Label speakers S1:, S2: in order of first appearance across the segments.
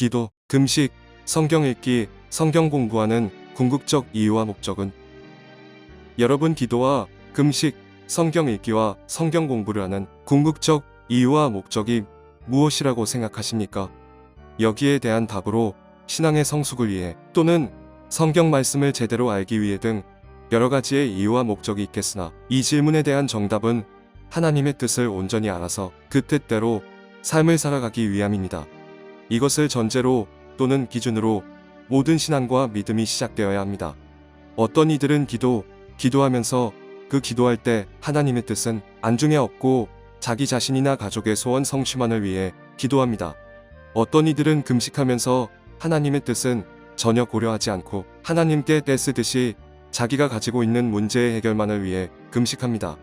S1: 기도, 금식, 성경 읽기, 성경 공부하는 궁극적 이유와 목적은? 여러분, 기도와 금식, 성경 읽기와 성경 공부를 하는 궁극적 이유와 목적이 무엇이라고 생각하십니까? 여기에 대한 답으로 신앙의 성숙을 위해 또는 성경 말씀을 제대로 알기 위해 등 여러 가지의 이유와 목적이 있겠으나 이 질문에 대한 정답은 하나님의 뜻을 온전히 알아서 그 뜻대로 삶을 살아가기 위함입니다. 이것을 전제로 또는 기준으로 모든 신앙과 믿음이 시작되어야 합니다. 어떤 이들은 기도하면서 그 기도할 때 하나님의 뜻은 안중에 없고 자기 자신이나 가족의 소원 성취만을 위해 기도합니다. 어떤 이들은 금식하면서 하나님의 뜻은 전혀 고려하지 않고 하나님께 떼쓰듯이 자기가 가지고 있는 문제의 해결만을 위해 금식합니다.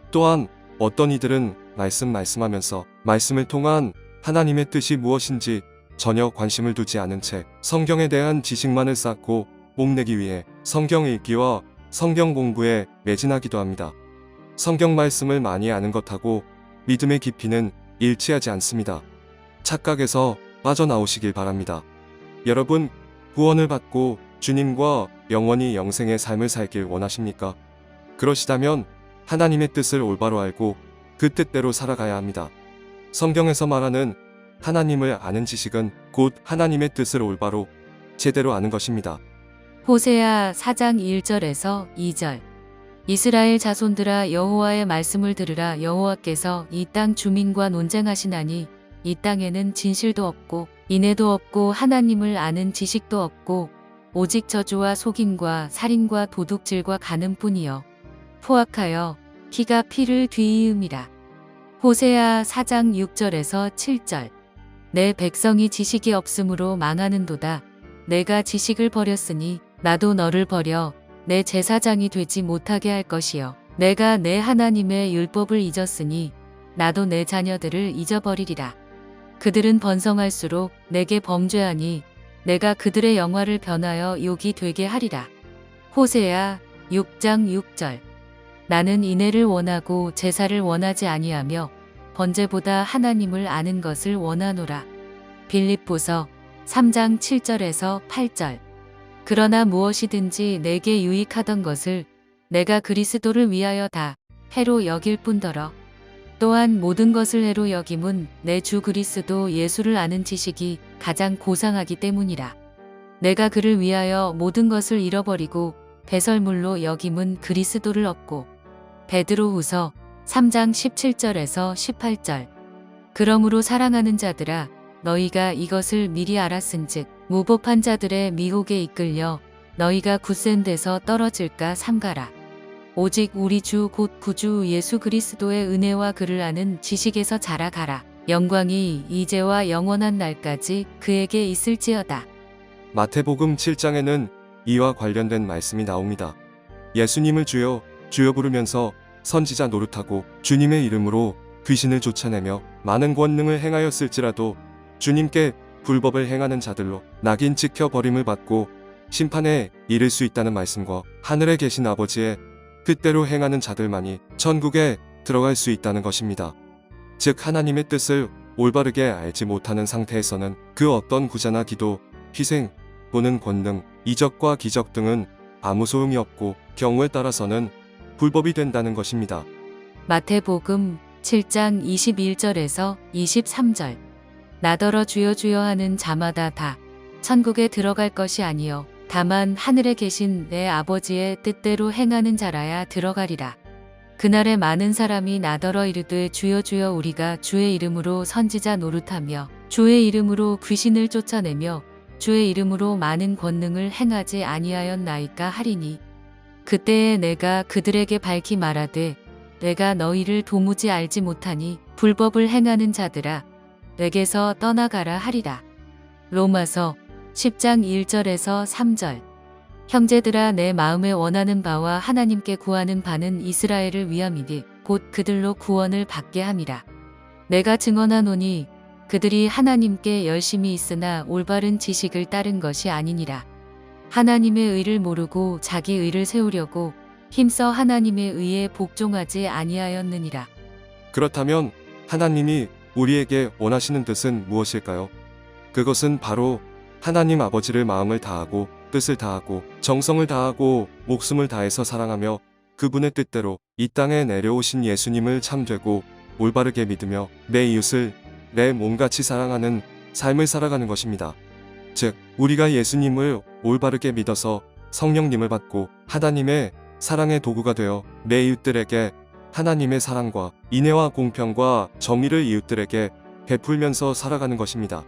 S1: 또한 어떤 이들은 말씀하면서 말씀을 통한 하나님의 뜻이 무엇인지 전혀 관심을 두지 않은 채 성경에 대한 지식만을 쌓고 뽐내기 위해 성경 읽기와 성경 공부에 매진하기도 합니다. 성경 말씀을 많이 아는 것하고 믿음의 깊이는 일치하지 않습니다. 착각에서 빠져나오시길 바랍니다. 여러분, 구원을 받고 주님과 영원히 영생의 삶을 살길 원하십니까? 그러시다면 하나님의 뜻을 올바로 알고 그 뜻대로 살아가야 합니다. 성경에서 말하는 하나님을 아는 지식은 곧 하나님의 뜻을 올바로 제대로 아는 것입니다.
S2: 호세아 4장 1절에서 2절. 이스라엘 자손들아, 여호와의 말씀을 들으라. 여호와께서 이 땅 주민과 논쟁하시나니 이 땅에는 진실도 없고 인애도 없고 하나님을 아는 지식도 없고 오직 저주와 속임과 살인과 도둑질과 간음뿐이여 포악하여 피가 피를 뒤이음이라. 호세아 4장 6절에서 7절. 내 백성이 지식이 없으므로 망하는도다. 내가 지식을 버렸으니 나도 너를 버려 내 제사장이 되지 못하게 할 것이요. 내가 내 하나님의 율법을 잊었으니 나도 내 자녀들을 잊어버리리라. 그들은 번성할수록 내게 범죄하니 내가 그들의 영화를 변하여 욕이 되게 하리라. 호세아 6장 6절. 나는 인애를 원하고 제사를 원하지 아니하며 번제보다 하나님을 아는 것을 원하노라. 빌립보서 3장 7절에서 8절. 그러나 무엇이든지 내게 유익하던 것을 내가 그리스도를 위하여 다 해로 여길 뿐더러 또한 모든 것을 해로 여김은 내 주 그리스도 예수를 아는 지식이 가장 고상하기 때문이라. 내가 그를 위하여 모든 것을 잃어버리고 배설물로 여김은 그리스도를 얻고. 베드로후서 3장 17절에서 18절. 그러므로 사랑하는 자들아, 너희가 이것을 미리 알았은즉 무법한 자들의 미혹에 이끌려 너희가 굳센 데서 떨어질까 삼가라. 오직 우리 주 곧 구주 예수 그리스도의 은혜와 그를 아는 지식에서 자라가라. 영광이 이제와 영원한 날까지 그에게 있을지어다.
S1: 마태복음 7장에는 이와 관련된 말씀이 나옵니다. 예수님을 주여 주여 부르면서 선지자 노릇하고 주님의 이름으로 귀신을 쫓아내며 많은 권능을 행하였을지라도 주님께 불법을 행하는 자들로 낙인 찍혀 버림을 받고 심판에 이를 수 있다는 말씀과 하늘에 계신 아버지의 뜻대로 행하는 자들만이 천국에 들어갈 수 있다는 것입니다. 즉, 하나님의 뜻을 올바르게 알지 못하는 상태에서는 그 어떤 구자나 기도, 희생 또는 권능, 이적과 기적 등은 아무 소용이 없고 경우에 따라서는 불법이 된다는 것입니다.
S2: 마태복음 7장 21절에서 23절. 나더러 주여 주여 하는 자마다 다 천국에 들어갈 것이 아니요 다만 하늘에 계신 내 아버지의 뜻대로 행하는 자라야 들어가리라. 그날에 많은 사람이 나더러 이르되 주여 주여 우리가 주의 이름으로 선지자 노릇하며 주의 이름으로 귀신을 쫓아내며 주의 이름으로 많은 권능을 행하지 아니하였나이까 하리니 그때에 내가 그들에게 밝히 말하되 내가 너희를 도무지 알지 못하니 불법을 행하는 자들아 내게서 떠나가라 하리라. 로마서 10장 1절에서 3절. 형제들아, 내 마음에 원하는 바와 하나님께 구하는 바는 이스라엘을 위함이니 곧 그들로 구원을 받게 함이라. 내가 증언하노니 그들이 하나님께 열심히 있으나 올바른 지식을 따른 것이 아니니라. 하나님의 의를 모르고 자기 의를 세우려고 힘써 하나님의 의에 복종하지 아니하였느니라.
S1: 그렇다면 하나님이 우리에게 원하시는 뜻은 무엇일까요? 그것은 바로 하나님 아버지를 마음을 다하고 뜻을 다하고 정성을 다하고 목숨을 다해서 사랑하며 그분의 뜻대로 이 땅에 내려오신 예수님을 참되고 올바르게 믿으며 내 이웃을 내 몸같이 사랑하는 삶을 살아가는 것입니다. 즉, 우리가 예수님을 올바르게 믿어서 성령님을 받고 하나님의 사랑의 도구가 되어 내 이웃들에게 하나님의 사랑과 인애와 공평과 정의를 이웃들에게 베풀면서 살아가는 것입니다.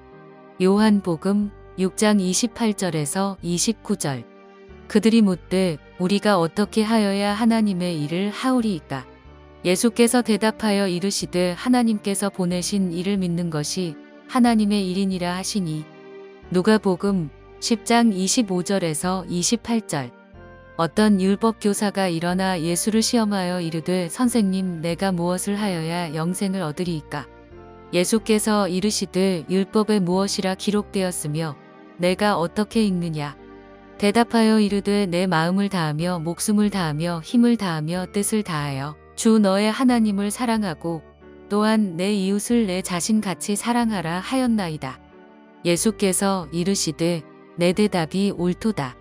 S2: 요한복음 6장 28절에서 29절. 그들이 묻되 우리가 어떻게 하여야 하나님의 일을 하오리이까? 예수께서 대답하여 이르시되 하나님께서 보내신 이를 믿는 것이 하나님의 일이니라 하시니. 누가복음 10장 25절에서 28절. 어떤 율법교사가 일어나 예수를 시험하여 이르되 선생님, 내가 무엇을 하여야 영생을 얻으리이까? 예수께서 이르시되 율법에 무엇이라 기록되었으며 내가 어떻게 읽느냐? 대답하여 이르되 내 마음을 다하며 목숨을 다하며 힘을 다하며 뜻을 다하여 주 너의 하나님을 사랑하고 또한 내 이웃을 내 자신같이 사랑하라 하였나이다. 예수께서 이르시되 내 대답이 옳도다.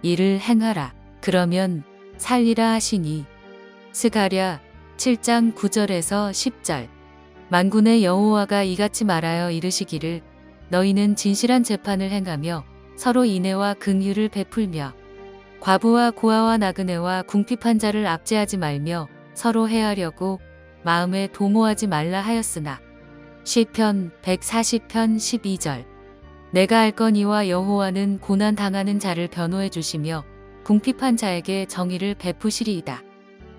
S2: 이를 행하라. 그러면 살리라 하시니. 스가랴 7장 9절에서 10절. 만군의 여호와가 이같이 말하여 이르시기를 너희는 진실한 재판을 행하며 서로 인애와 긍휼을 베풀며 과부와 고아와 나그네와 궁핍한 자를 압제하지 말며 서로 해하려고 마음에 도모하지 말라 하였으나. 시편 140편 12절. 내가 알거니와 여호와는 고난 당하는 자를 변호해 주시며 궁핍한 자에게 정의를 베푸시리이다.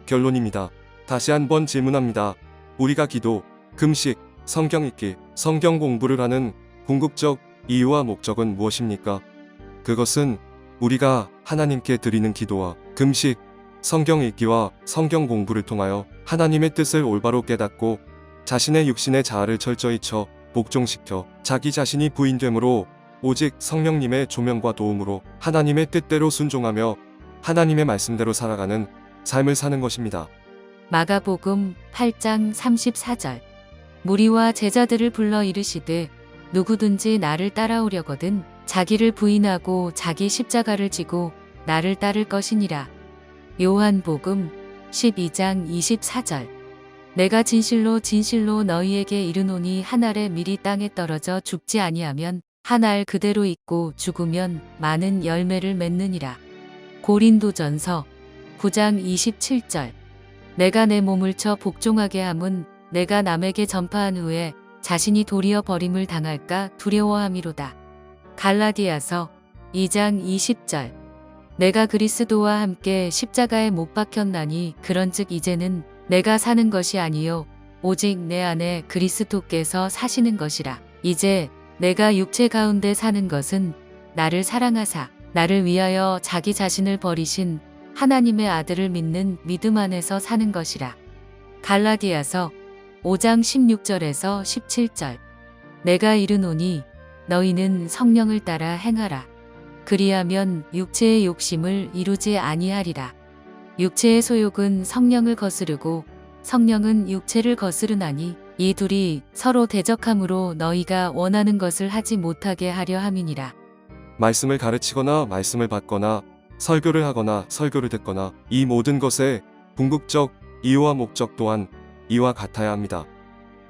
S1: 결론입니다. 다시 한번 질문합니다. 우리가 기도, 금식, 성경 읽기, 성경 공부를 하는 궁극적 이유와 목적은 무엇입니까? 그것은 우리가 하나님께 드리는 기도와 금식, 성경 읽기와 성경 공부를 통하여 하나님의 뜻을 올바로 깨닫고 자신의 육신의 자아를 철저히 쳐 복종시켜 자기 자신이 부인됨으로 오직 성령님의 조명과 도움으로 하나님의 뜻대로 순종하며 하나님의 말씀대로 살아가는 삶을 사는 것입니다.
S2: 마가복음 8장 34절. 무리와 제자들을 불러 이르시되 누구든지 나를 따라오려거든 자기를 부인하고 자기 십자가를 지고 나를 따를 것이니라. 요한복음 12장 24절. 내가 진실로 진실로 너희에게 이르노니 한 알에 밀이 땅에 떨어져 죽지 아니하면 한 알 그대로 있고 죽으면 많은 열매를 맺느니라. 고린도전서 9장 27절. 내가 내 몸을 쳐 복종하게 함은 내가 남에게 전파한 후에 자신이 도리어 버림을 당할까 두려워함이로다. 갈라디아서 2장 20절. 내가 그리스도와 함께 십자가에 못 박혔나니 그런즉 이제는 내가 사는 것이 아니요 오직 내 안에 그리스도께서 사시는 것이라. 이제 내가 육체 가운데 사는 것은 나를 사랑하사 나를 위하여 자기 자신을 버리신 하나님의 아들을 믿는 믿음 안에서 사는 것이라. 갈라디아서 5장 16절에서 17절. 내가 이르노니 너희는 성령을 따라 행하라. 그리하면 육체의 욕심을 이루지 아니하리라. 육체의 소욕은 성령을 거스르고 성령은 육체를 거스르나니 이 둘이 서로 대적함으로 너희가 원하는 것을 하지 못하게 하려 함이니라.
S1: 말씀을 가르치거나 말씀을 받거나 설교를 하거나 설교를 듣거나 이 모든 것의 궁극적 이유와 목적 또한 이와 같아야 합니다.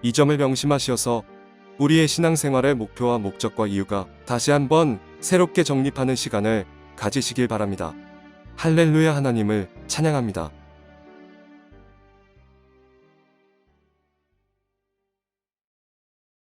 S1: 이 점을 명심하시어서 우리의 신앙생활의 목표와 목적과 이유가 다시 한번 새롭게 정립하는 시간을 가지시길 바랍니다. 할렐루야. 하나님을 찬양합니다.